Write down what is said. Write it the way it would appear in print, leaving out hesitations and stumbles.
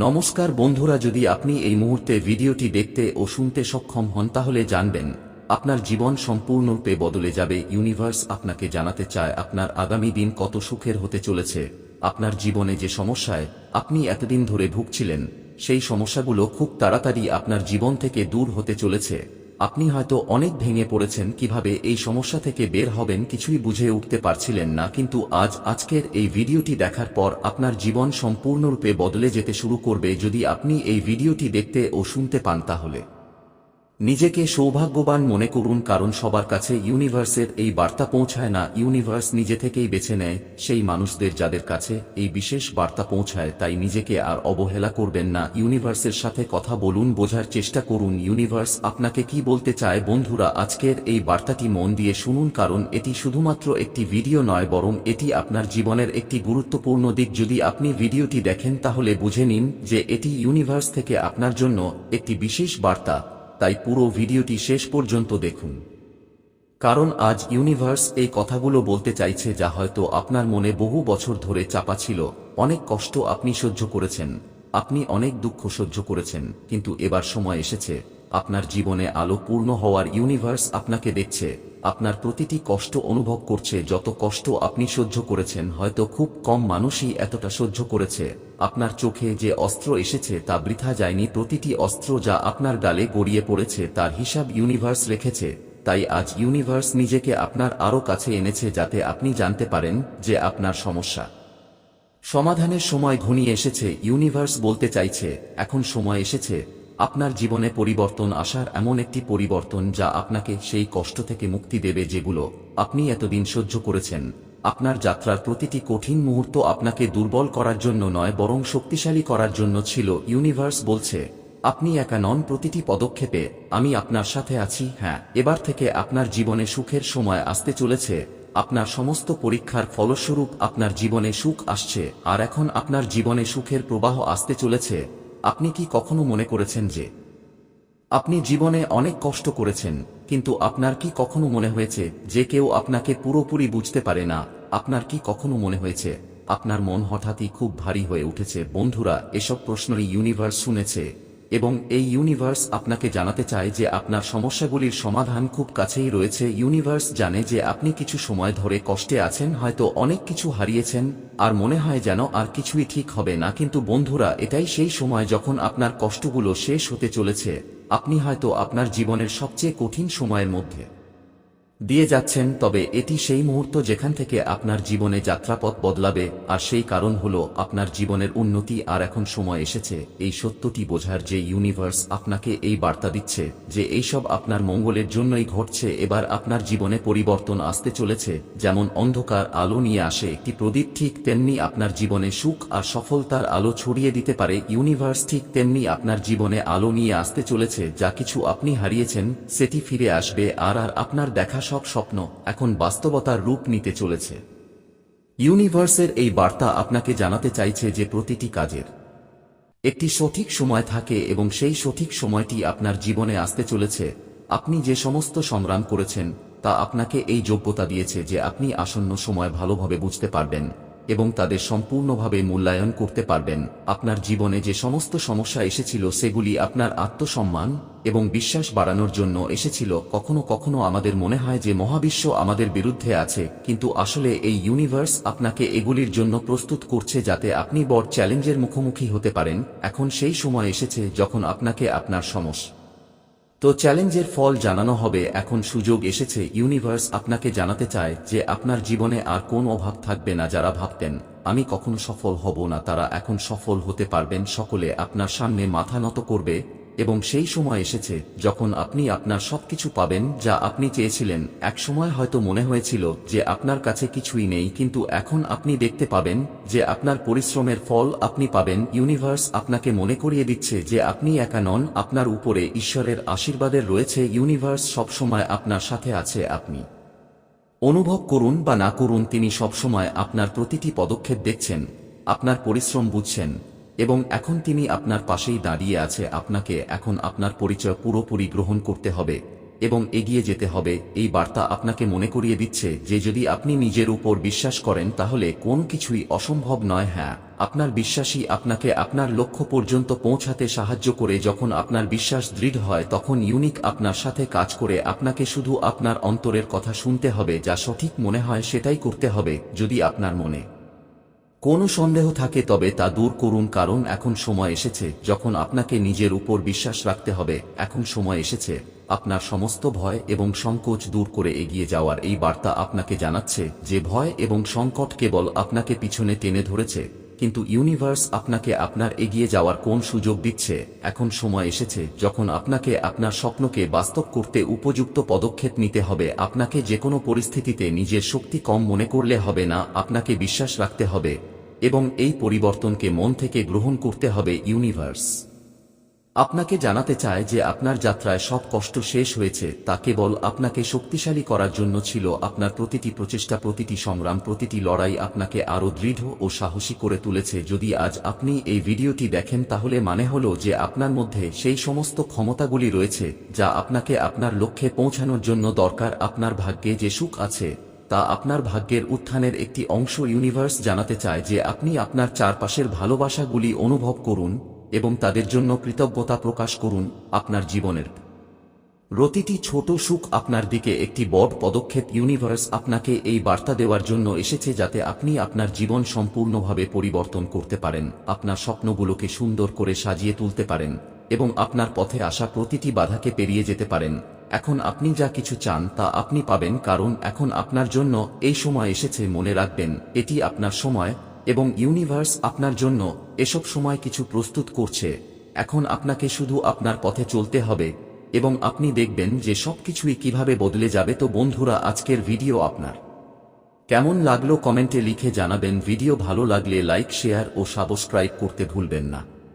নমস্কার বন্ধুরা, যদি আপনি এই মুহূর্তে ভিডিওটি দেখতে ও শুনতে সক্ষম হন তাহলে জানবেন আপনার জীবন সম্পূর্ণরূপে বদলে যাবে। ইউনিভার্স আপনাকে জানাতে চায় আপনার আগামী দিন কত সুখের হতে চলেছে। আপনার জীবনে যে সমস্যায় আপনি এতদিন ধরে ভুগছিলেন সেই সমস্যাগুলো খুব তাড়াতাড়ি আপনার জীবন থেকে দূর হতে চলেছে। আপনি হয়তো অনেক ভেঙে পড়েছেন, কিভাবে এই সমস্যা থেকে বের হবেন কিছুই বুঝে উঠতে পারছিলেন না, কিন্তু আজকের এই ভিডিওটি দেখার পর আপনার জীবন সম্পূর্ণরূপে বদলে যেতে শুরু করবে। যদি আপনি এই ভিডিওটি দেখতে ও শুনতে পান তাহলে নিজেকে সৌভাগ্যবান মনে করুন, কারণ সবার কাছে ইউনিভার্সের এই বার্তা পৌঁছায় না। ইউনিভার্স নিজে থেকেই বেছে নেয় সেই মানুষদের যাদের কাছে এই বিশেষ বার্তা পৌঁছায়। তাই নিজেকে আর অবহেলা করবেন না, ইউনিভার্সের সাথে কথা বলুন, বোঝার চেষ্টা করুন ইউনিভার্স আপনাকে কি বলতে চায়। বন্ধুরা, আজকের এই বার্তাটি মন দিয়ে শুনুন, কারণ এটি শুধুমাত্র একটি ভিডিও নয়, বরং এটি আপনার জীবনের একটি গুরুত্বপূর্ণ দিক। যদি আপনি ভিডিওটি দেখেন তাহলে বুঝে নিন যে এটি ইউনিভার্স থেকে আপনার জন্য একটি বিশেষ বার্তা। তাই পুরো ভিডিওটি শেষ পর্যন্ত দেখুন, কারণ আজ ইউনিভার্স এই কথাগুলো বলতে চাইছে যা হয়তো আপনার মনে বহু বছর ধরে চাপা ছিল। অনেক কষ্ট আপনি সহ্য করেছেন, আপনি অনেক দুঃখ সহ্য করেছেন, কিন্তু এবার সময় এসেছে আপনার জীবনে আলো পূর্ণ হওয়ার। ইউনিভার্স আপনাকে দেখছে, আপনার প্রতিটি কষ্ট অনুভব করছে। যত কষ্ট আপনি সহ্য করেছেন হয়তো খুব কম মানুষই এতটা সহ্য করেছে। আপনার চোখে যে অস্ত্র এসেছে তা বৃথা যায়নি, প্রতিটি অস্ত্র যা আপনার গালে গড়িয়ে পড়েছে তার হিসাব ইউনিভার্স রেখেছে। তাই আজ ইউনিভার্স নিজেকে আপনার আরো কাছে এনেছে, যাতে আপনি জানতে পারেন যে আপনার সমস্যা সমাধানের সময় ঘনিয়ে এসেছে। ইউনিভার্স বলতে চাইছে এখন সময় এসেছে আপনার জীবনে পরিবর্তন আসার, এমন একটি পরিবর্তন যা আপনাকে সেই কষ্ট থেকে মুক্তি দেবে যেগুলো আপনি এতদিন সহ্য করেছেন। আপনার যাত্রার প্রতিটি কঠিন মুহূর্ত আপনাকে দুর্বল করার জন্য নয়, বরং শক্তিশালী করার জন্য ছিল। ইউনিভার্স বলছে আপনি একা নন, প্রতিটি পদক্ষেপে আমি আপনার সাথে আছি। হ্যাঁ, এবার থেকে আপনার জীবনে সুখের সময় আসতে চলেছে। আপনার সমস্ত পরীক্ষার ফলস্বরূপ আপনার জীবনে সুখ আসছে, আর এখন আপনার জীবনে সুখের প্রবাহ আসতে চলেছে। আপনি কি কখনো মনে করেছেন যে আপনি জীবনে অনেক কষ্ট করেছেন, কিন্তু আপনার কি কখনো মনে হয়েছে যে কেউ আপনাকে পুরোপুরি বুঝতে পারে না? আপনার কি কখনো মনে হয়েছে আপনার মন হঠাৎই খুব ভারী হয়ে উঠেছে? বন্ধুরা, এসব প্রশ্নই ইউনিভার্স শুনেছে, এবং এই ইউনিভার্স আপনাকে জানাতে চায় যে আপনার সমস্যাগুলির সমাধান খুব কাছেই রয়েছে। ইউনিভার্স জানে যে আপনি কিছু সময় ধরে কষ্টে আছেন, হয়তো অনেক কিছু হারিয়েছেন আর মনে হয় যেন আর কিছুই ঠিক হবে না। কিন্তু বন্ধুরা, এটাই সেই সময় যখন আপনার কষ্টগুলো শেষ হতে চলেছে। আপনি হয়তো আপনার জীবনের সবচেয়ে কঠিন সময়ের মধ্যে দিয়ে যাচ্ছেন, তবে এটি সেই মুহূর্ত যেখান থেকে আপনার জীবনে যাত্রাপথ বদলাবে, আর সেই কারণ হলো আপনার জীবনের উন্নতি। আর এখন সময় এসেছে এই সত্যটি বোঝার যে ইউনিভার্স আপনাকে এই বার্তা দিচ্ছে যে এইসব আপনার মঙ্গলের জন্যই ঘটছে। এবার আপনার জীবনে পরিবর্তন আসতে চলেছে। যেমন অন্ধকার আলো নিয়ে আসে একটি প্রদীপ, ঠিক তেমনি আপনার জীবনে সুখ আর সফলতার আলো ছড়িয়ে দিতে পারে ইউনিভার্স। ঠিক তেমনি আপনার জীবনে আলো নিয়ে আসতে চলেছে। যা কিছু আপনি হারিয়েছেন সেটি ফিরে আসবে, আর আপনার দেখা সব স্বপ্ন এখন বাস্তবতার রূপ নিতে চলেছে। ইউনিভার্সের এই বার্তা আপনাকে জানাতে চাইছে যে প্রতিটি কাজের একটি সঠিক সময় থাকে, এবং সেই সঠিক সময়টি আপনার জীবনে আসতে চলেছে। আপনি যে সমস্ত সংগ্রাম করেছেন তা আপনাকে এই যোগ্যতা দিয়েছে যে আপনি আসন্ন সময় ভালোভাবে বুঝতে পারবেন এবং তাদের সম্পূর্ণভাবে মূল্যায়ন করতে পারবেন। আপনার জীবনে যে সমস্ত সমস্যা এসেছিল সেগুলি আপনার আত্মসম্মান এবং বিশ্বাস বাড়ানোর জন্য এসেছিল। কখনো কখনো আমাদের মনে হয় যে মহাবিশ্ব আমাদের বিরুদ্ধে আছে, কিন্তু আসলে এই ইউনিভার্স আপনাকে এগুলির জন্য প্রস্তুত করছে যাতে আপনি বড় চ্যালেঞ্জের মুখোমুখি হতে পারেন। এখন সেই সময় এসেছে যখন আপনাকে আপনার চ্যালেঞ্জের ফল জানানো হবে। এখন সুযোগ এসেছে। ইউনিভার্স আপনাকে জানাতে চায় যে আপনার জীবনে আর কোন অভাব থাকবে না। যারা ভাবতেন আমি কখনো সফল হব না, তারা এখন সফল হতে পারবেন। সকলে আপনার সামনে মাথা নত করবে, এবং সেই সময় এসেছে যখন আপনি আপনার সবকিছু পাবেন যা আপনি চেয়েছিলেন। একসময় হয়তো মনে হয়েছিল যে আপনার কাছে কিছুই নেই, কিন্তু এখন আপনি দেখতে পাবেন যে আপনার পরিশ্রমের ফল আপনি পাবেন। ইউনিভার্স আপনাকে মনে করিয়ে দিচ্ছে যে আপনি একা নন, আপনার উপরে ঈশ্বরের আশীর্বাদের রয়েছে। ইউনিভার্স সবসময় আপনার সাথে আছে। আপনি অনুভব করুন বা না করুন, তিনি সবসময় আপনার প্রতিটি পদক্ষেপ দেখছেন, আপনার পরিশ্রম বুঝছেন, এবং এখন তিনি আপনার পাশেই দাঁড়িয়ে আছে। আপনাকে এখন আপনার পরিচয় পুরোপুরি গ্রহণ করতে হবে এবং এগিয়ে যেতে হবে। এই বার্তা আপনাকে মনে করিয়ে দিচ্ছে যে যদি আপনি নিজের উপর বিশ্বাস করেন তাহলে কোন কিছুই অসম্ভব নয়। হ্যাঁ, আপনার বিশ্বাসই আপনাকে আপনার লক্ষ্য পর্যন্ত পৌঁছাতে সাহায্য করে। যখন আপনার বিশ্বাস দৃঢ় হয় তখন ইউনিক আপনার সাথে কাজ করে। আপনাকে শুধু আপনার অন্তরের কথা শুনতে হবে, যা সঠিক মনে হয় সেটাই করতে হবে। যদি আপনার মনে কোনো সন্দেহ থাকে তবে তা দূর করুন, কারণ এখন সময় এসেছে যখন আপনাকে নিজের উপর বিশ্বাস রাখতে হবে। এখন সময় এসেছে আপনার সমস্ত ভয় এবং সংকোচ দূর করে এগিয়ে যাওয়ার। এই বার্তা আপনাকে জানাচ্ছে যে ভয় এবং সংকট কেবল আপনাকে পিছনে টেনে ধরেছে, কিন্তু ইউনিভার্স আপনাকে আপনার এগিয়ে যাওয়ার কোন সুযোগ দিচ্ছে। এখন সময় এসেছে যখন আপনাকে আপনার স্বপ্নকে বাস্তব করতে উপযুক্ত পদক্ষেপ নিতে হবে। আপনাকে যেকোনো পরিস্থিতিতে নিজের শক্তি কম মনে করলে হবে না, আপনাকে বিশ্বাস রাখতে হবে এবং এই পরিবর্তনকে মন থেকে গ্রহণ করতে হবে। ইউনিভার্স আপনাকে জানাতে চায় যে আপনার যাত্রায় সব কষ্ট শেষ হয়েছে, তা কেবল আপনাকে শক্তিশালী করার জন্য ছিল। আপনার প্রতিটি প্রচেষ্টা, প্রতিটি সংগ্রাম, প্রতিটি লড়াই আপনাকে আরও দৃঢ় ও সাহসী করে তুলেছে। যদি আজ আপনি এই ভিডিওটি দেখেন তাহলে মানে হলো যে আপনার মধ্যে সেই সমস্ত ক্ষমতাগুলি রয়েছে যা আপনাকে আপনার লক্ষ্যে পৌঁছানোর জন্য দরকার। আপনার ভাগ্যে যে সুখ আছে তা আপনার ভাগ্যের উত্থানের একটি অংশ। ইউনিভার্স জানাতে চায় যে আপনি আপনার চারপাশের ভালোবাসাগুলি অনুভব করুন এবং তাদের জন্য কৃতজ্ঞতা প্রকাশ করুন। আপনার জীবনের প্রতিটি ছোট সুখ আপনার দিকে একটি বড় পদক্ষেপ। ইউনিভার্স আপনাকে এই বার্তা দেওয়ার জন্য এসেছে যাতে আপনি আপনার জীবন সম্পূর্ণভাবে পরিবর্তন করতে পারেন, আপনার স্বপ্নগুলোকে সুন্দর করে সাজিয়ে তুলতে পারেন এবং আপনার পথে আসা প্রতিটি বাধাকে পেরিয়ে যেতে পারেন। এখন আপনি যা কিছু চান তা আপনি পাবেন, কারণ এখন আপনার জন্য এই সময় এসেছে। মনে রাখবেন, এটি আপনার সময় এবং ইউনিভার্স আপনার জন্য এসব সময় কিছু প্রস্তুত করছে। এখন আপনাকে শুধু আপনার পথে চলতে হবে এবং আপনি দেখবেন যে সবকিছুই কিভাবে বদলে যাবে। তো বন্ধুরা, আজকের ভিডিও আপনার কেমন লাগলো কমেন্টে লিখে জানাবেন। ভিডিও ভালো লাগলে লাইক, শেয়ার ও সাবস্ক্রাইব করতে ভুলবেন না।